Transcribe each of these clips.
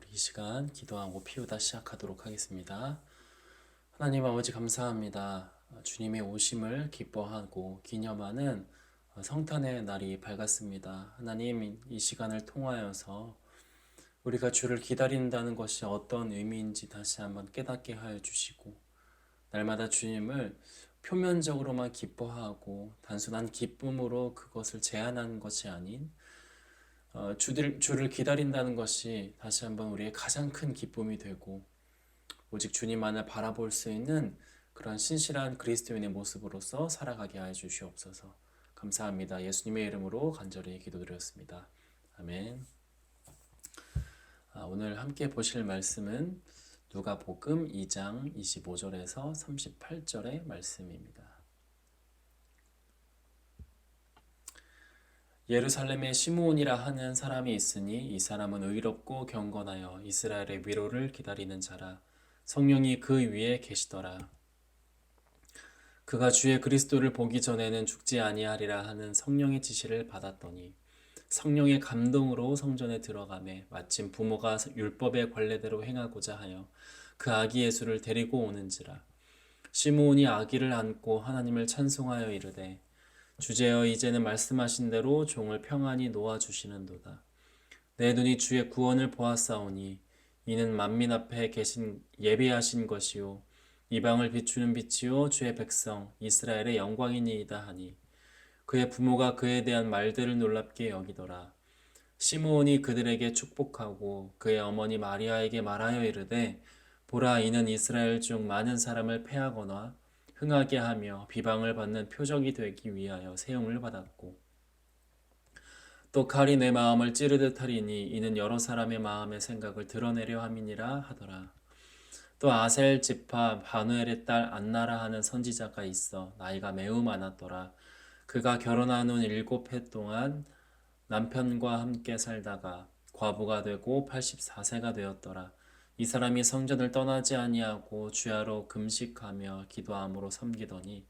우리 이 시간 기도하고 피우다 시작하도록 하겠습니다. 하나님 아버지 감사합니다. 주님의 오심을 기뻐하고 기념하는 성탄의 날이 밝았습니다. 하나님 이 시간을 통하여서 우리가 주를 기다린다는 것이 어떤 의미인지 다시 한번 깨닫게 하여 주시고 날마다 주님을 표면적으로만 기뻐하고 단순한 기쁨으로 그것을 제한하는 것이 아닌 주를 기다린다는 것이 다시 한번 우리의 가장 큰 기쁨이 되고 오직 주님만을 바라볼 수 있는 그런 신실한 그리스도인의 모습으로서 살아가게 하여 주시옵소서. 감사합니다. 예수님의 이름으로 간절히 기도드렸습니다. 아멘. 오늘 함께 보실 말씀은 누가복음 2장 25절에서 38절의 말씀입니다. 예루살렘에 시므온이라 하는 사람이 있으니 이 사람은 의롭고 경건하여 이스라엘의 위로를 기다리는 자라. 성령이 그 위에 계시더라. 그가 주의 그리스도를 보기 전에는 죽지 아니하리라 하는 성령의 지시를 받았더니 성령의 감동으로 성전에 들어가매 마침 부모가 율법의 관례대로 행하고자 하여 그 아기 예수를 데리고 오는지라. 시므온이 아기를 안고 하나님을 찬송하여 이르되 주제여 이제는 말씀하신 대로 종을 평안히 놓아주시는도다. 내 눈이 주의 구원을 보았사오니 이는 만민 앞에 계신 예비하신 것이요 이방을 비추는 빛이요 주의 백성 이스라엘의 영광이니이다 하니 그의 부모가 그에 대한 말들을 놀랍게 여기더라. 시므온이 그들에게 축복하고 그의 어머니 마리아에게 말하여 이르되 보라 이는 이스라엘 중 많은 사람을 패하거나 흥하게 하며 비방을 받는 표적이 되기 위하여 세움을 받았고 또 칼이 내 마음을 찌르듯 하리니 이는 여러 사람의 마음의 생각을 드러내려 함이니라 하더라. 또 아셀 지파 바누엘의 딸 안나라 하는 선지자가 있어 나이가 매우 많았더라. 그가 결혼한 후 7해 동안 남편과 함께 살다가 과부가 되고 84세가 되었더라. 이 사람이 성전을 떠나지 아니하고 주야로 금식하며 기도함으로 섬기더니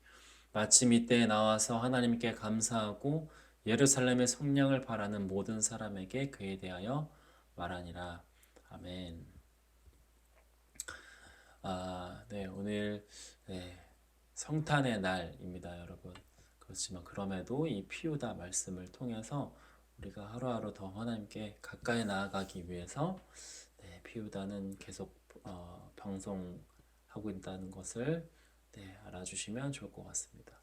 마침 이때에 나와서 하나님께 감사하고 예루살렘의 성령을 바라는 모든 사람에게 그에 대하여 말하니라. 아멘. 네, 오늘 성탄의 날입니다, 여러분. 그렇지만 그럼에도 이 피우다 말씀을 통해서 우리가 하루하루 더 하나님께 가까이 나아가기 위해서 피우다는 계속 방송하고 있다는 것을 알아주시면 좋을 것 같습니다.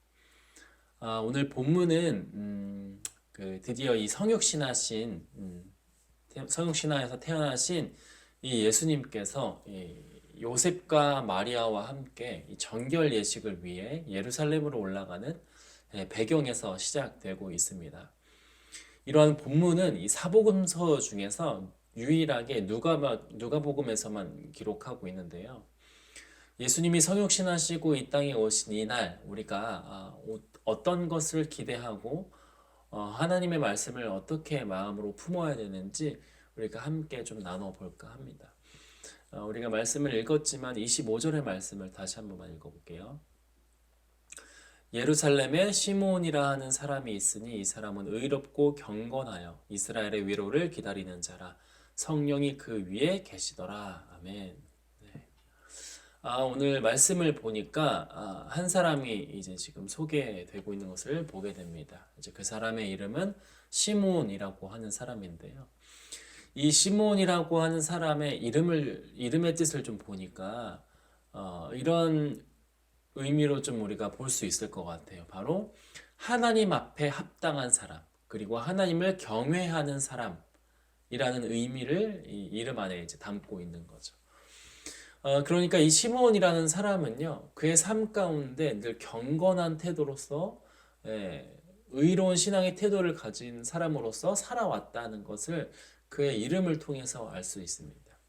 오늘 본문은 드디어 이 성육신하신 성육신하에서 태어나신 이 예수님께서 요셉과 마리아와 함께 이 정결 예식을 위해 예루살렘으로 올라가는 배경에서 시작되고 있습니다. 이러한 본문은 이 사복음서 중에서 유일하게 누가복음에서만 기록하고 있는데요. 예수님이 성육신하시고 이 땅에 오신 이날 우리가 어떤 것을 기대하고 하나님의 말씀을 어떻게 마음으로 품어야 되는지 우리가 함께 좀 나눠볼까 합니다. 우리가 말씀을 읽었지만 25절의 말씀을 다시 한 번만 읽어볼게요. 예루살렘에 시므온이라 하는 사람이 있으니 이 사람은 의롭고 경건하여 이스라엘의 위로를 기다리는 자라. 성령이 그 위에 계시더라. 아멘. 오늘 말씀을 보니까 한 사람이 이제 지금 소개되고 있는 것을 보게 됩니다. 이제 그 사람의 이름은 시므온이라고 하는 사람인데요. 이 시므온이라고 하는 사람의 이름의 뜻을 좀 보니까 이런 의미로 좀 우리가 볼 수 있을 것 같아요. 바로 하나님 앞에 합당한 사람, 그리고 하나님을 경외하는 사람이라는 의미를 이 이름 안에 이제 담고 있는 거죠. 그러니까 이 시므온이라는 사람은요, 그의 삶 가운데 늘 경건한 태도로서 의로운 신앙의 태도를 가진 사람으로서 살아왔다는 것을 그의 이름을 통해서 알 수 있습니다.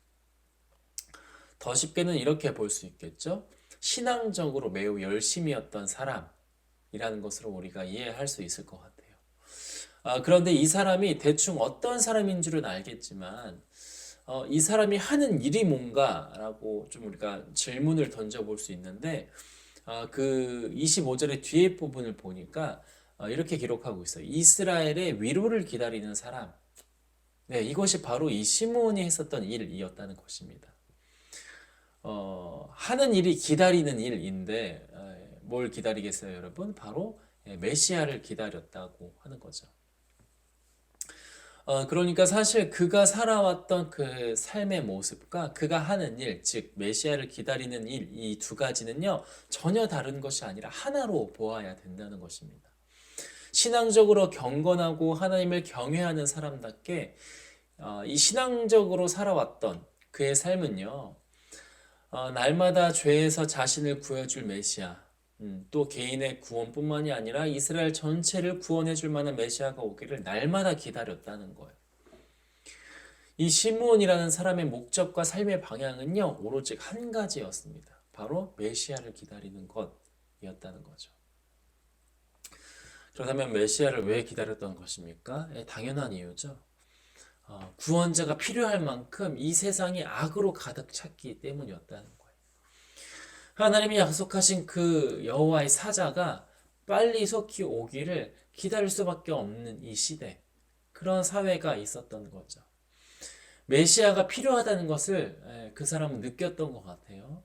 더 쉽게는 이렇게 볼 수 있겠죠. 신앙적으로 매우 열심이었던 사람이라는 것으로 우리가 이해할 수 있을 것 같아요. 그런데 이 사람이 대충 어떤 사람인 줄은 알겠지만 이 사람이 하는 일이 뭔가라고 좀 우리가 질문을 던져볼 수 있는데 그 25절의 뒤에 부분을 보니까 이렇게 기록하고 있어요. 이스라엘의 위로를 기다리는 사람. 네, 이것이 바로 이 시므온이 했었던 일이었다는 것입니다. 하는 일이 기다리는 일인데 뭘 기다리겠어요, 여러분? 바로 메시아를 기다렸다고 하는 거죠. 그러니까 사실 그가 살아왔던 그 삶의 모습과 그가 하는 일, 즉 메시아를 기다리는 일, 이 두 가지는요, 전혀 다른 것이 아니라 하나로 보아야 된다는 것입니다. 신앙적으로 경건하고 하나님을 경외하는 사람답게 이 신앙적으로 살아왔던 그의 삶은요, 날마다 죄에서 자신을 구해줄 메시아, 또 개인의 구원뿐만이 아니라 이스라엘 전체를 구원해줄 만한 메시아가 오기를 날마다 기다렸다는 거예요. 이 시므온이라는 사람의 목적과 삶의 방향은요, 오로지 한 가지였습니다. 바로 메시아를 기다리는 것이었다는 거죠. 그렇다면 메시아를 왜 기다렸던 것입니까? 당연한 이유죠. 구원자가 필요할 만큼 이 세상이 악으로 가득 찼기 때문이었다는 거예요. 하나님이 약속하신 그 여호와의 사자가 빨리 속히 오기를 기다릴 수밖에 없는 이 시대, 그런 사회가 있었던 거죠. 메시아가 필요하다는 것을 그 사람은 느꼈던 것 같아요.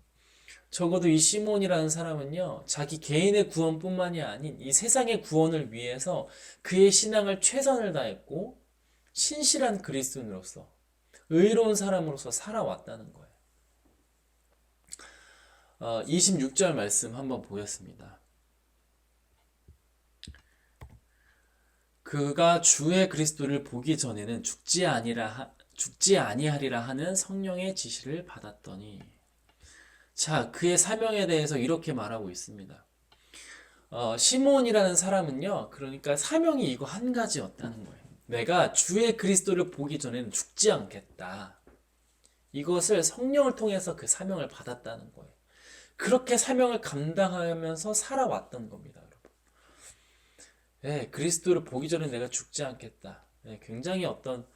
적어도 이 시몬이라는 사람은요, 자기 개인의 구원뿐만이 아닌 이 세상의 구원을 위해서 그의 신앙을 최선을 다했고, 신실한 그리스도인으로서, 의로운 사람으로서 살아왔다는 거예요. 26절 말씀 한번 보겠습니다. 그가 주의 그리스도를 보기 전에는 죽지 아니하리라 하는 성령의 지시를 받았더니, 자, 그의 사명에 대해서 이렇게 말하고 있습니다. 시몬이라는 사람은요, 그러니까 사명이 이거 한 가지였다는 거예요. 내가 주의 그리스도를 보기 전에는 죽지 않겠다. 이것을 성령을 통해서 그 사명을 받았다는 거예요. 그렇게 사명을 감당하면서 살아왔던 겁니다, 여러분. 네, 그리스도를 보기 전에 내가 죽지 않겠다. 네, 굉장히 어떤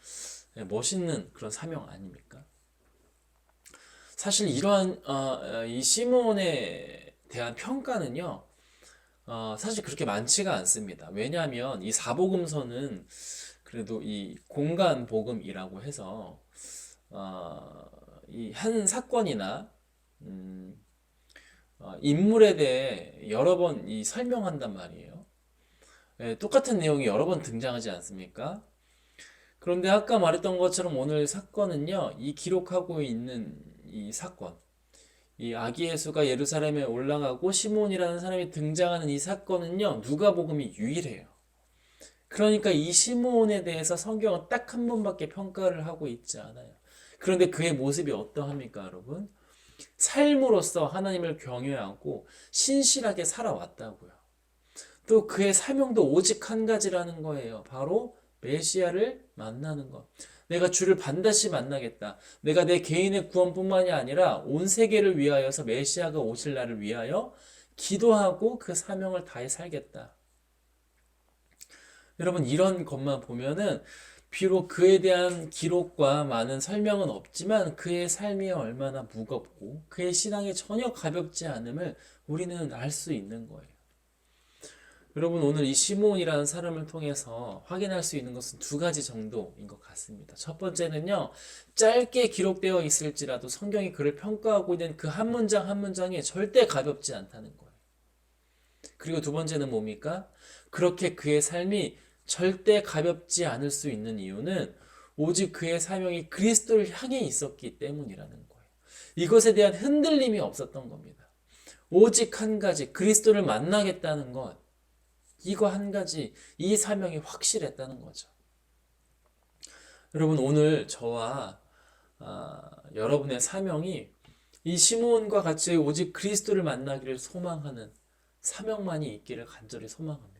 멋있는 그런 사명 아닙니까? 사실 이러한 이 시몬에 대한 평가는요, 사실 그렇게 많지가 않습니다. 왜냐하면 이 사복음서는 그래도 이 공간 복음이라고 해서 이 한 사건이나 인물에 대해 여러 번 이 설명한단 말이에요. 똑같은 내용이 여러 번 등장하지 않습니까? 그런데 아까 말했던 것처럼 오늘 사건은요, 이 기록하고 있는 이 사건, 이 아기 예수가 예루살렘에 올라가고 시몬이라는 사람이 등장하는 이 사건은요, 누가복음이 유일해요. 그러니까 이 시몬에 대해서 성경은 딱 한 번밖에 평가를 하고 있지 않아요. 그런데 그의 모습이 어떠합니까, 여러분? 삶으로서 하나님을 경외하고 신실하게 살아왔다고요. 또 그의 사명도 오직 한 가지라는 거예요. 바로 메시아를 만나는 것. 내가 주를 반드시 만나겠다. 내가 내 개인의 구원뿐만이 아니라 온 세계를 위하여서 메시아가 오실 날을 위하여 기도하고 그 사명을 다해 살겠다. 여러분, 이런 것만 보면은 비록 그에 대한 기록과 많은 설명은 없지만 그의 삶이 얼마나 무겁고 그의 신앙이 전혀 가볍지 않음을 우리는 알 수 있는 거예요. 여러분, 오늘 이 시므온이라는 사람을 통해서 확인할 수 있는 것은 두 가지 정도인 것 같습니다. 첫 번째는요, 짧게 기록되어 있을지라도 성경이 그를 평가하고 있는 그 한 문장 한 문장이 절대 가볍지 않다는 거예요. 그리고 두 번째는 뭡니까? 그렇게 그의 삶이 절대 가볍지 않을 수 있는 이유는 오직 그의 사명이 그리스도를 향해 있었기 때문이라는 거예요. 이것에 대한 흔들림이 없었던 겁니다. 오직 한 가지, 그리스도를 만나겠다는 것. 이거 한 가지, 이 사명이 확실했다는 거죠. 여러분, 오늘 저와 여러분의 사명이 이 시므온과 같이 오직 그리스도를 만나기를 소망하는 사명만이 있기를 간절히 소망합니다.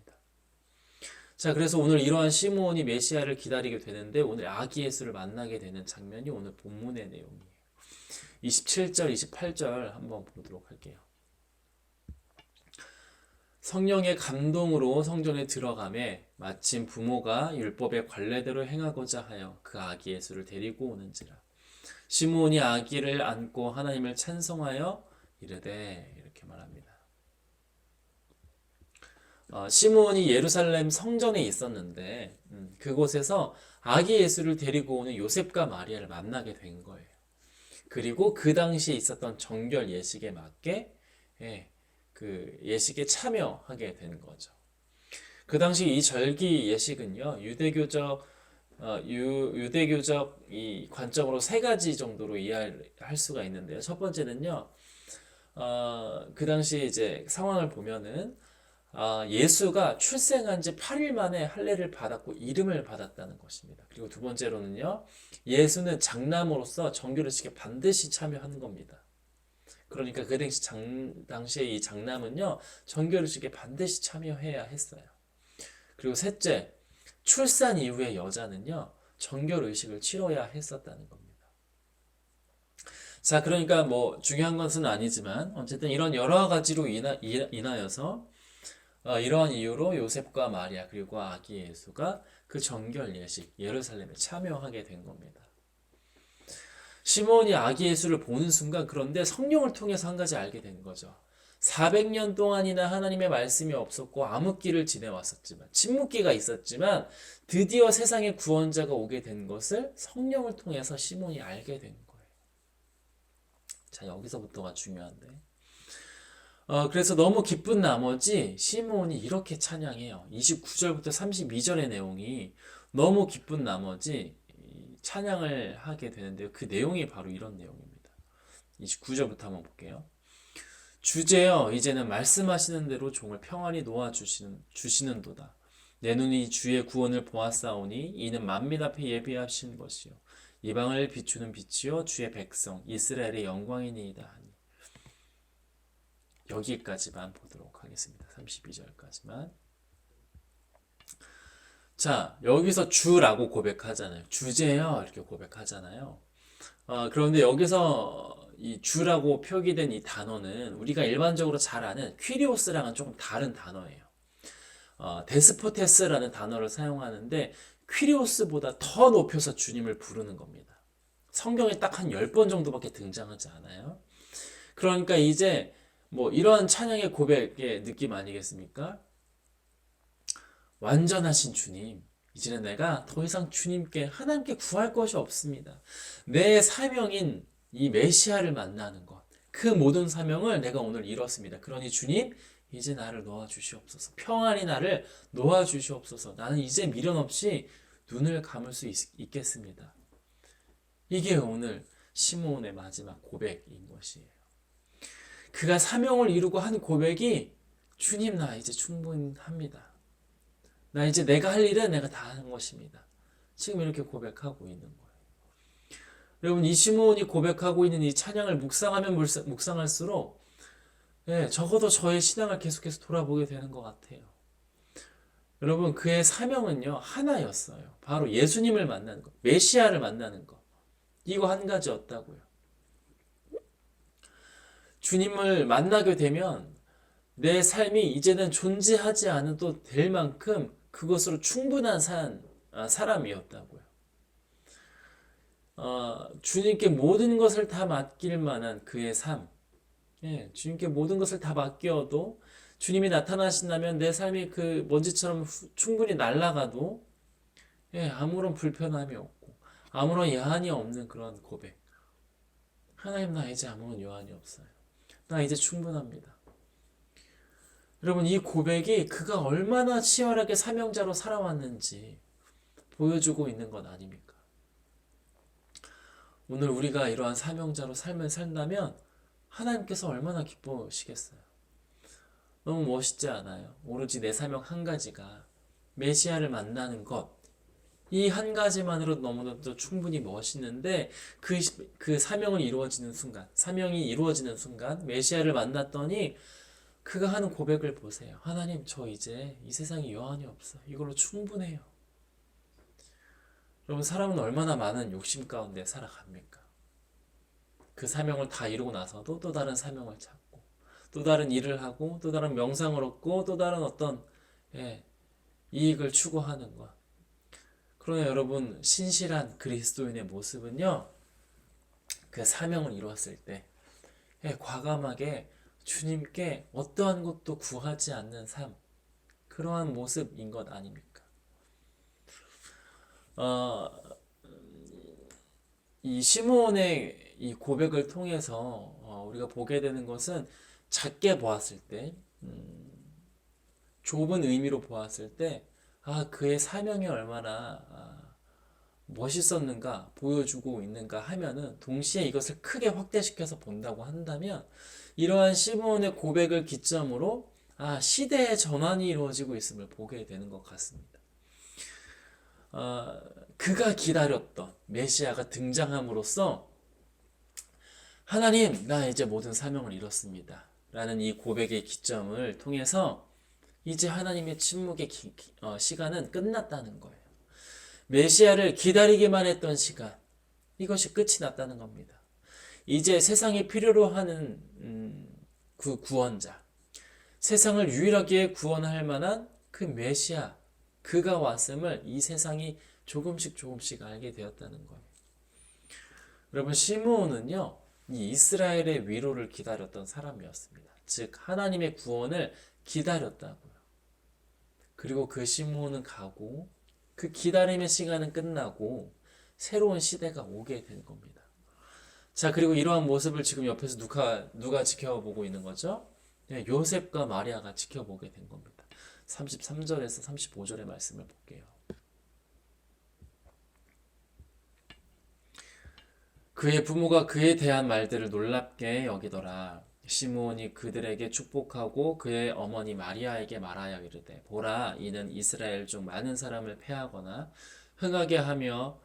자, 그래서 오늘 이러한 시므온이 메시아를 기다리게 되는데 오늘 아기 예수를 만나게 되는 장면이 오늘 본문의 내용이에요. 27절, 28절 한번 보도록 할게요. 성령의 감동으로 성전에 들어가매 마침 부모가 율법의 관례대로 행하고자 하여 그 아기 예수를 데리고 오는지라. 시므온이 아기를 안고 하나님을 찬송하여 이르되, 이렇게 말합니다. 시므온이 예루살렘 성전에 있었는데 그곳에서 아기 예수를 데리고 오는 요셉과 마리아를 만나게 된 거예요. 그리고 그 당시에 있었던 정결 예식에 맞게 그 예식에 참여하게 된 거죠. 그 당시 이 절기 예식은요, 유대교적 이 관점으로 세 가지 정도로 이해할 수가 있는데요. 첫 번째는요, 그 당시 이제 상황을 보면은 예수가 출생한 지 8일 만에 할례를 받았고 이름을 받았다는 것입니다. 그리고 두 번째로는요, 예수는 장남으로서 정결의식에 반드시 참여하는 겁니다. 그러니까 그 당시에 이 장남은요, 정결의식에 반드시 참여해야 했어요. 그리고 셋째, 출산 이후에 여자는요, 정결의식을 치러야 했었다는 겁니다. 자, 그러니까 뭐 중요한 것은 아니지만 어쨌든 이런 여러 가지로 인하여서 이러한 이유로 요셉과 마리아 그리고 아기 예수가 그 정결 예식 예루살렘에 참여하게 된 겁니다. 시몬이 아기 예수를 보는 순간 그런데 성령을 통해서 한 가지 알게 된 거죠. 400년 동안이나 하나님의 말씀이 없었고 암흑기를 지내왔었지만 침묵기가 있었지만 드디어 세상에 구원자가 오게 된 것을 성령을 통해서 시몬이 알게 된 거예요. 자, 여기서부터가 중요한데. 그래서 너무 기쁜 나머지 시므온이 이렇게 찬양해요. 29절부터 32절의 내용이 너무 기쁜 나머지 찬양을 하게 되는데요. 그 내용이 바로 이런 내용입니다. 29절부터 한번 볼게요. 주제여 이제는 말씀하시는 대로 종을 평안히 놓아주시는도다. 내 눈이 주의 구원을 보았사오니 이는 만민 앞에 예비하신 것이요 이방을 비추는 빛이요 주의 백성 이스라엘의 영광이니이다 하니. 여기까지만 보도록 하겠습니다. 32절까지만. 자, 여기서 주라고 고백하잖아요. 주제요 이렇게 고백하잖아요. 그런데 여기서 이 주라고 표기된 이 단어는 우리가 일반적으로 잘 아는 퀴리오스랑은 조금 다른 단어예요. 데스포테스라는 단어를 사용하는데 퀴리오스보다 더 높여서 주님을 부르는 겁니다. 성경에 딱 한 10번 정도밖에 등장하지 않아요. 그러니까 이제 뭐 이러한 찬양의 고백의 느낌 아니겠습니까? 완전하신 주님, 이제는 내가 더 이상 주님께 하나님께 구할 것이 없습니다. 내 사명인 이 메시아를 만나는 것, 그 모든 사명을 내가 오늘 이뤘습니다. 그러니 주님, 이제 나를 놓아주시옵소서. 평안히 나를 놓아주시옵소서. 나는 이제 미련 없이 눈을 감을 수 있겠습니다. 이게 오늘 시므온의 마지막 고백인 것이에요. 그가 사명을 이루고 한 고백이 주님 나 이제 충분합니다. 나 이제 내가 할 일은 내가 다 한 것입니다. 지금 이렇게 고백하고 있는 거예요. 여러분 이 시므온이 고백하고 있는 이 찬양을 묵상하면 묵상할수록 적어도 저의 신앙을 계속해서 돌아보게 되는 것 같아요. 여러분 그의 사명은요 하나였어요. 바로 예수님을 만나는 것, 메시아를 만나는 것. 이거 한 가지였다고요. 주님을 만나게 되면 내 삶이 이제는 존재하지 않아도 될 만큼 그것으로 충분한 사람이었다고요. 주님께 모든 것을 다 맡길 만한 그의 삶. 주님께 모든 것을 다 맡겨도 주님이 나타나신다면 내 삶이 그 먼지처럼 충분히 날아가도 아무런 불편함이 없고 아무런 야한이 없는 그런 고백. 하나님 나 이제 아무런 여한이 없어요. 나 이제 충분합니다. 여러분 이 고백이 그가 얼마나 치열하게 사명자로 살아왔는지 보여주고 있는 것 아닙니까? 오늘 우리가 이러한 사명자로 삶을 산다면 하나님께서 얼마나 기뻐하시겠어요? 너무 멋있지 않아요? 오로지 내 사명 한 가지가 메시아를 만나는 것, 이 한 가지만으로도 너무나도 충분히 멋있는데 그 사명이 이루어지는 순간 메시아를 만났더니 그가 하는 고백을 보세요. 하나님 저 이제 이 세상에 여한이 없어. 이걸로 충분해요. 여러분 사람은 얼마나 많은 욕심 가운데 살아갑니까? 그 사명을 다 이루고 나서도 또 다른 사명을 찾고 또 다른 일을 하고 또 다른 명상을 얻고 또 다른 어떤 이익을 추구하는 것. 그러나 여러분 신실한 그리스도인의 모습은요. 그 사명을 이루었을 때 과감하게 주님께 어떠한 것도 구하지 않는 삶, 그러한 모습인 것 아닙니까? 어, 이 시므온의 이 고백을 통해서 우리가 보게 되는 것은 작게 보았을 때, 좁은 의미로 보았을 때, 그의 사명이 얼마나 멋있었는가, 보여주고 있는가 하면은 동시에 이것을 크게 확대시켜서 본다고 한다면 이러한 시므온의 고백을 기점으로 시대의 전환이 이루어지고 있음을 보게 되는 것 같습니다. 그가 기다렸던 메시아가 등장함으로써 하나님, 나 이제 모든 사명을 이뤘습니다. 라는 이 고백의 기점을 통해서 이제 하나님의 침묵의 시간은 끝났다는 거예요. 메시아를 기다리기만 했던 시간, 이것이 끝이 났다는 겁니다. 이제 세상이 필요로 하는 그 구원자, 세상을 유일하게 구원할 만한 그 메시아, 그가 왔음을 이 세상이 조금씩 알게 되었다는 거예요. 여러분, 시므온은요, 이 이스라엘의 위로를 기다렸던 사람이었습니다. 즉 하나님의 구원을 기다렸다고요. 그리고 그 시므온은 가고 그 기다림의 시간은 끝나고 새로운 시대가 오게 된 겁니다. 자, 그리고 이러한 모습을 지금 옆에서 누가 지켜보고 있는 거죠? 네, 요셉과 마리아가 지켜보게 된 겁니다. 33절에서 35절의 말씀을 볼게요. 그의 부모가 그에 대한 말들을 놀랍게 여기더라. 시므온이 그들에게 축복하고 그의 어머니 마리아에게 말하여 이르되, 보라, 이는 이스라엘 중 많은 사람을 패하거나 흥하게 하며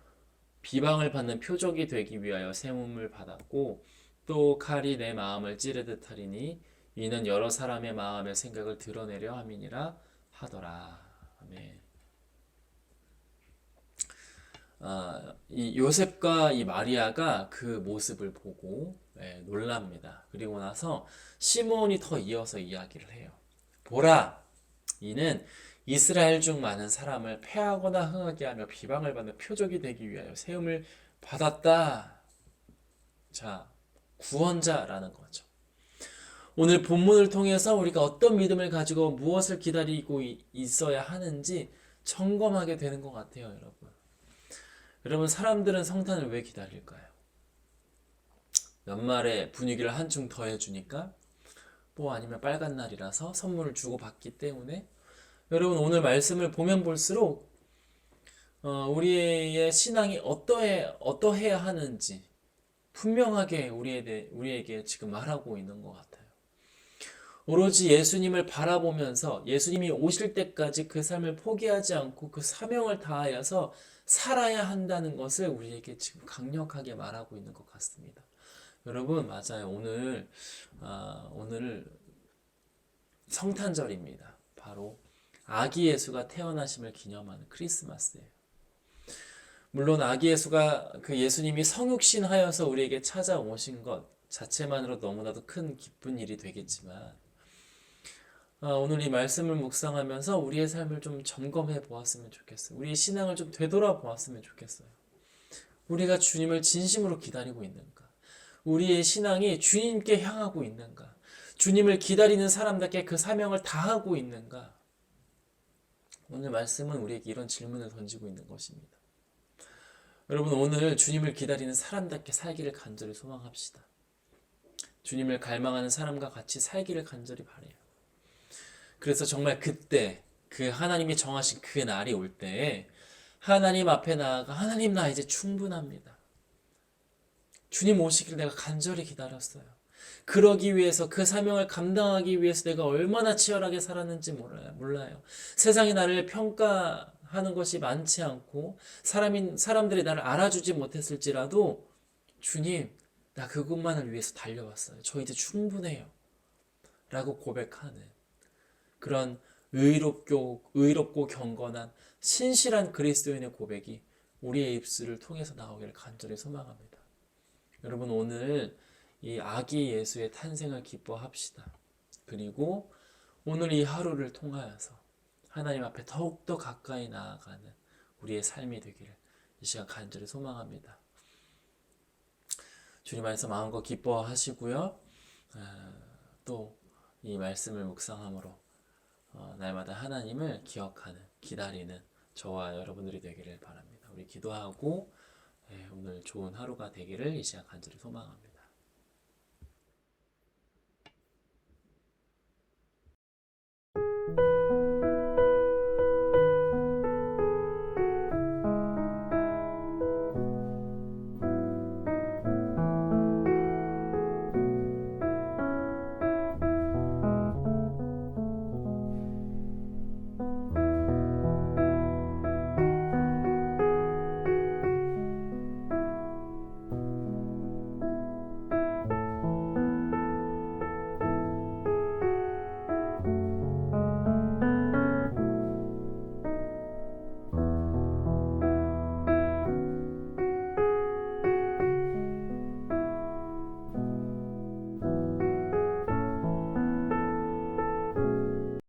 비방을 받는 표적이 되기 위하여 세움을 받았고, 또 칼이 내 마음을 찌르듯 하리니 이는 여러 사람의 마음의 생각을 드러내려 함이니라 하더라. 아멘. 이 요셉과 이 마리아가 그 모습을 보고 놀랍니다. 그리고 나서 시므온이 더 이어서 이야기를 해요. 보라, 이는 이스라엘 중 많은 사람을 패하거나 흥하게 하며 비방을 받는 표적이 되기 위하여 세움을 받았다. 자, 구원자라는 거죠. 오늘 본문을 통해서 우리가 어떤 믿음을 가지고 무엇을 기다리고 있어야 하는지 점검하게 되는 것 같아요, 여러분. 여러분, 사람들은 성탄을 왜 기다릴까요? 연말에 분위기를 한층 더해주니까, 뭐 아니면 빨간 날이라서 선물을 주고 받기 때문에. 여러분, 오늘 말씀을 보면 볼수록 우리의 신앙이 어떠해야 하는지 분명하게 우리에게 지금 말하고 있는 것 같아요. 오로지 예수님을 바라보면서 예수님이 오실 때까지 그 삶을 포기하지 않고 그 사명을 다하여서 살아야 한다는 것을 우리에게 지금 강력하게 말하고 있는 것 같습니다. 여러분, 맞아요. 오늘 성탄절입니다. 바로 아기 예수가 태어나심을 기념하는 크리스마스예요. 물론 아기 예수가 그 예수님이 성육신하여서 우리에게 찾아오신 것 자체만으로 너무나도 큰 기쁜 일이 되겠지만, 오늘 이 말씀을 묵상하면서 우리의 삶을 좀 점검해 보았으면 좋겠어요. 우리의 신앙을 좀 되돌아 보았으면 좋겠어요. 우리가 주님을 진심으로 기다리고 있는가? 우리의 신앙이 주님께 향하고 있는가? 주님을 기다리는 사람답게 그 사명을 다하고 있는가? 오늘 말씀은 우리에게 이런 질문을 던지고 있는 것입니다. 여러분, 오늘 주님을 기다리는 사람답게 살기를 간절히 소망합시다. 주님을 갈망하는 사람과 같이 살기를 간절히 바라요. 그래서 정말 그때 그 하나님이 정하신 그 날이 올 때에 하나님 앞에 나아가, 하나님, 나 이제 충분합니다. 주님 오시길 내가 간절히 기다렸어요. 그러기 위해서, 그 사명을 감당하기 위해서 내가 얼마나 치열하게 살았는지 몰라요. 세상이 나를 평가하는 것이 많지 않고 사람들이 나를 알아주지 못했을지라도, 주님, 나 그것만을 위해서 달려왔어요. 저 이제 충분해요. 라고 고백하는 그런 의롭고 경건한 신실한 그리스도인의 고백이 우리의 입술을 통해서 나오기를 간절히 소망합니다. 여러분, 오늘 이 아기 예수의 탄생을 기뻐합시다. 그리고 오늘 이 하루를 통하여서 하나님 앞에 더욱더 가까이 나아가는 우리의 삶이 되기를 이 시간 간절히 소망합니다. 주님 안에서 마음껏 기뻐하시고요. 또 이 말씀을 묵상함으로 날마다 하나님을 기억하는, 기다리는 저와 여러분들이 되기를 바랍니다. 우리 기도하고 오늘 좋은 하루가 되기를 이 시간 간절히 소망합니다.